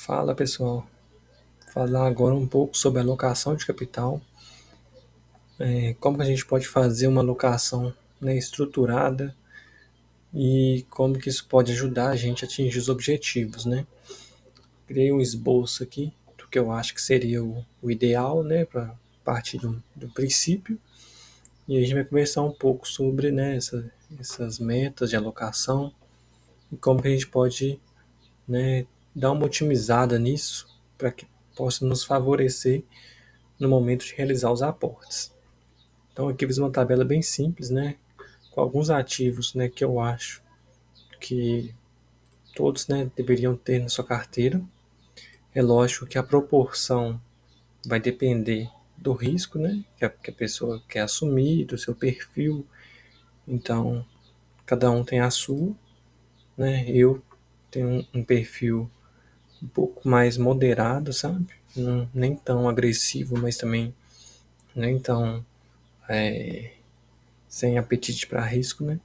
Fala pessoal, falar agora um pouco sobre a alocação de capital, como que a gente pode fazer uma alocação, né, estruturada e como que isso pode ajudar a gente a atingir os objetivos, né? Criei um esboço aqui do que eu acho que seria o ideal, né, para partir do princípio, e aí a gente vai conversar um pouco sobre, né, essas metas de alocação e como que a gente pode, né, dar uma otimizada nisso para que possa nos favorecer no momento de realizar os aportes. Então aqui eu fiz uma tabela bem simples, né, com alguns ativos, né, que eu acho que todos, né, deveriam ter na sua carteira. É lógico que a proporção vai depender do risco, né, que a pessoa quer assumir, do seu perfil. Então cada um tem a sua, né. Eu tenho um perfil um pouco mais moderado, sabe? Não, nem tão agressivo, mas também nem tão sem apetite para risco, né?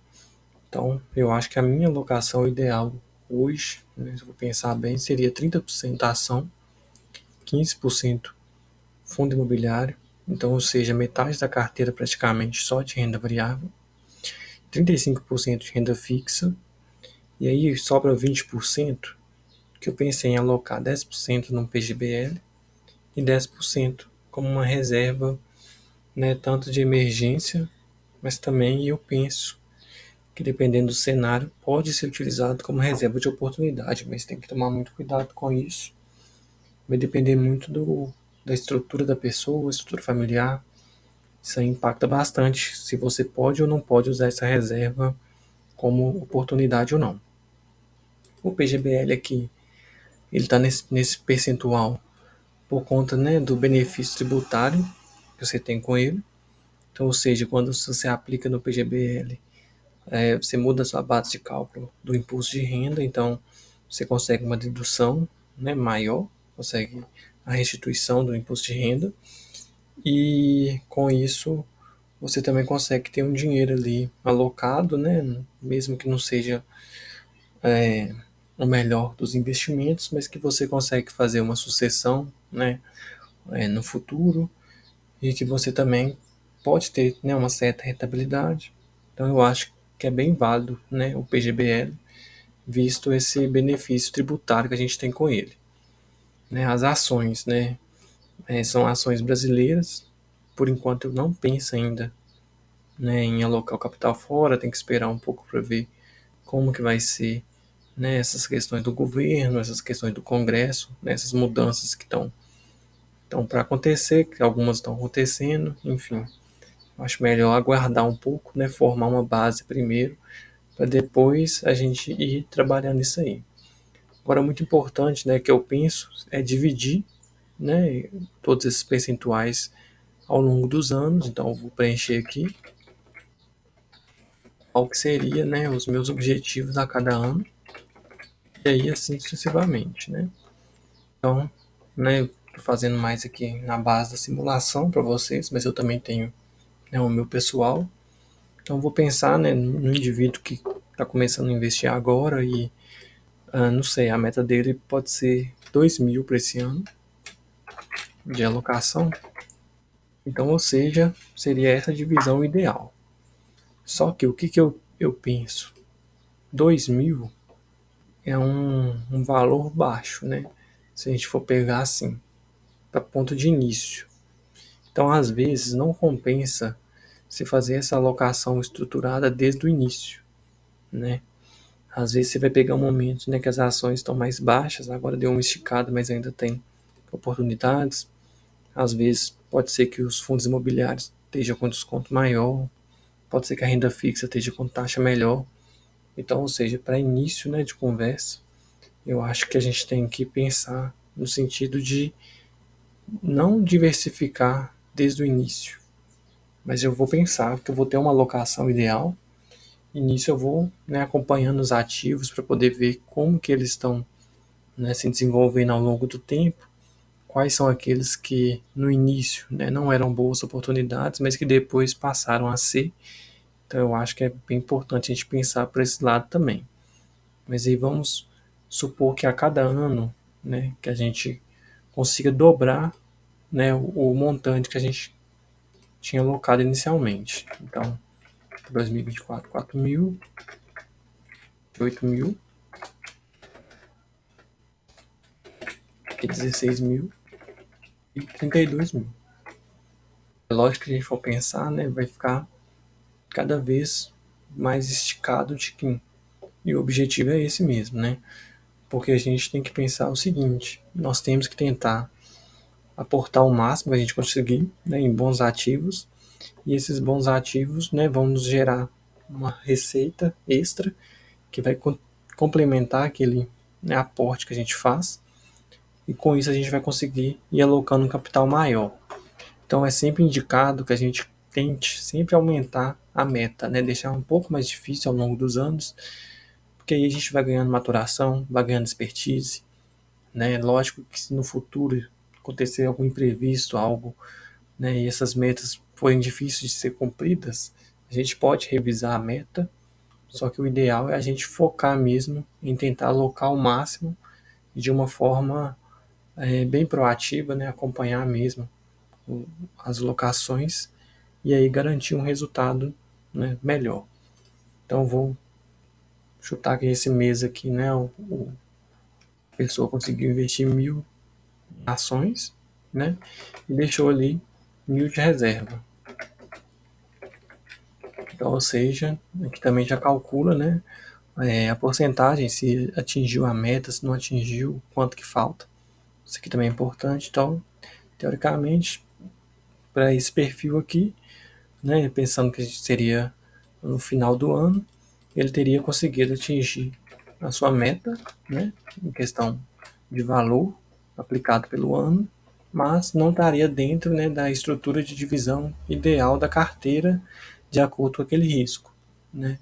Então, eu acho que a minha alocação ideal hoje, né, se eu vou pensar bem, seria 30% ação, 15% fundo imobiliário, então, ou seja, metade da carteira praticamente só de renda variável, 35% de renda fixa, e aí sobra 20% que eu pensei em alocar 10% no PGBL e 10% como uma reserva, né, tanto de emergência, mas também eu penso que dependendo do cenário pode ser utilizado como reserva de oportunidade, mas tem que tomar muito cuidado com isso. Vai depender muito da estrutura da pessoa, estrutura familiar. Isso aí impacta bastante se você pode ou não pode usar essa reserva como oportunidade ou não. O PGBL aqui, ele está nesse percentual por conta, né, do benefício tributário que você tem com ele. Então, ou seja, quando você aplica no PGBL, você muda a sua base de cálculo do imposto de renda, então você consegue uma dedução, né, maior, consegue a restituição do imposto de renda, e com isso você também consegue ter um dinheiro ali alocado, né, mesmo que não seja o melhor dos investimentos, mas que você consegue fazer uma sucessão, né, no futuro, e que você também pode ter, né, uma certa rentabilidade. Então eu acho que é bem válido, né, o PGBL, visto esse benefício tributário que a gente tem com ele. Né, as ações, né, são ações brasileiras, por enquanto eu não penso ainda, né, em alocar o capital fora, tem que esperar um pouco para ver como que vai ser, né, essas questões do governo, essas questões do Congresso, né, essas mudanças que estão para acontecer, que algumas estão acontecendo, enfim. Acho melhor aguardar um pouco, né, formar uma base primeiro, para depois a gente ir trabalhando isso aí. Agora, muito importante, né, que eu penso é dividir, né, todos esses percentuais ao longo dos anos. Então, eu vou preencher aqui qual que seria, né, os meus objetivos a cada ano e aí assim sucessivamente, né. Então, né, eu tô fazendo mais aqui na base da simulação para vocês, mas eu também tenho, né, o meu pessoal. Então, eu vou pensar, né, no indivíduo que está começando a investir agora e, não sei, a meta dele pode ser 2.000 para esse ano de alocação. Então, ou seja, seria essa divisão ideal. Só que o que, que eu penso? 2.000 é um valor baixo, né? Se a gente for pegar assim, para ponto de início. Então, às vezes, não compensa se fazer essa alocação estruturada desde o início, né? Às vezes você vai pegar um momento, né, que as ações estão mais baixas, agora deu uma esticada, mas ainda tem oportunidades. Às vezes pode ser que os fundos imobiliários estejam com desconto maior, pode ser que a renda fixa esteja com taxa melhor. Então, ou seja, para início, né, de conversa, eu acho que a gente tem que pensar no sentido de não diversificar desde o início, mas eu vou pensar que eu vou ter uma alocação ideal e nisso eu vou, né, acompanhando os ativos para poder ver como que eles estão, né, se desenvolvendo ao longo do tempo, quais são aqueles que no início, né, não eram boas oportunidades, mas que depois passaram a ser. Então eu acho que é bem importante a gente pensar por esse lado também. Mas aí vamos supor que a cada ano, né, que a gente consiga dobrar, né, o montante que a gente tinha alocado inicialmente. Então, 2024, 4 mil, 8 mil, e 16 mil e 32 mil. É lógico que a gente for pensar, né, vai ficar cada vez mais esticado o tiquinho. E o objetivo é esse mesmo, né? Porque a gente tem que pensar o seguinte: nós temos que tentar aportar o máximo que a gente conseguir, né, em bons ativos, e esses bons ativos, né, vão nos gerar uma receita extra que vai complementar aquele, né, aporte que a gente faz, e com isso a gente vai conseguir ir alocando um capital maior. Então é sempre indicado que a gente tente sempre aumentar a meta, né, deixar um pouco mais difícil ao longo dos anos, porque aí a gente vai ganhando maturação, vai ganhando expertise, né? Lógico que se no futuro acontecer algum imprevisto, algo, né, e essas metas forem difíceis de ser cumpridas, a gente pode revisar a meta, só que o ideal é a gente focar mesmo em tentar alocar o máximo e de uma forma bem proativa, né, acompanhar mesmo as locações e aí garantir um resultado, né, melhor. Então vou chutar que esse mês aqui, né, a pessoa conseguiu investir 1.000 ações, né, e deixou ali 1.000 de reserva. Então, ou seja, aqui também já calcula, né, a porcentagem, se atingiu a meta, se não atingiu, quanto que falta. Isso aqui também é importante. Então, teoricamente, para esse perfil aqui, né, pensando que seria no final do ano, ele teria conseguido atingir a sua meta, né, em questão de valor aplicado pelo ano, mas não estaria dentro, né, da estrutura de divisão ideal da carteira de acordo com aquele risco, né?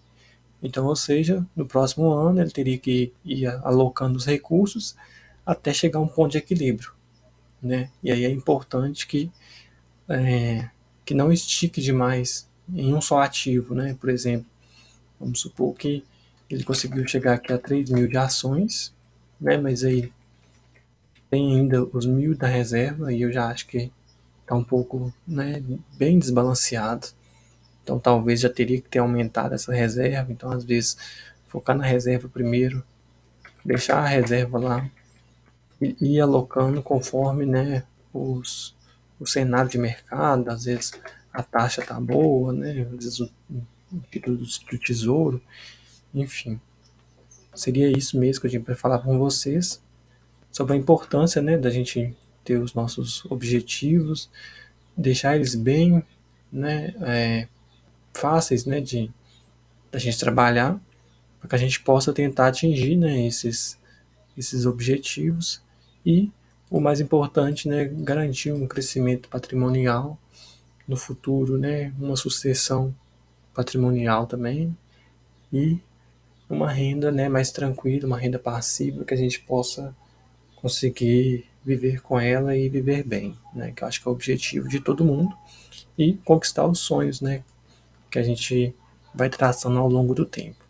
Então, ou seja, no próximo ano ele teria que ir alocando os recursos até chegar a um ponto de equilíbrio, né? E aí é importante que não estique demais em um só ativo, né? Por exemplo, vamos supor que ele conseguiu chegar aqui a 3.000 de ações, né? Mas aí tem ainda os 1.000 da reserva e eu já acho que está um pouco, né, bem desbalanceado. Então talvez já teria que ter aumentado essa reserva. Então às vezes focar na reserva primeiro, deixar a reserva lá e ir alocando conforme, né, o cenário de mercado. Às vezes a taxa tá boa, né? Às vezes o título do tesouro, enfim. Seria isso mesmo que eu tinha para falar com vocês sobre a importância, né, da gente ter os nossos objetivos, deixar eles bem, né, fáceis, né, de da gente trabalhar, para que a gente possa tentar atingir, né, esses objetivos e o mais importante, né, garantir um crescimento patrimonial no futuro, né, uma sucessão patrimonial também e uma renda, né, mais tranquila, uma renda passiva que a gente possa conseguir viver com ela e viver bem, né, que eu acho que é o objetivo de todo mundo e conquistar os sonhos, né, que a gente vai traçando ao longo do tempo.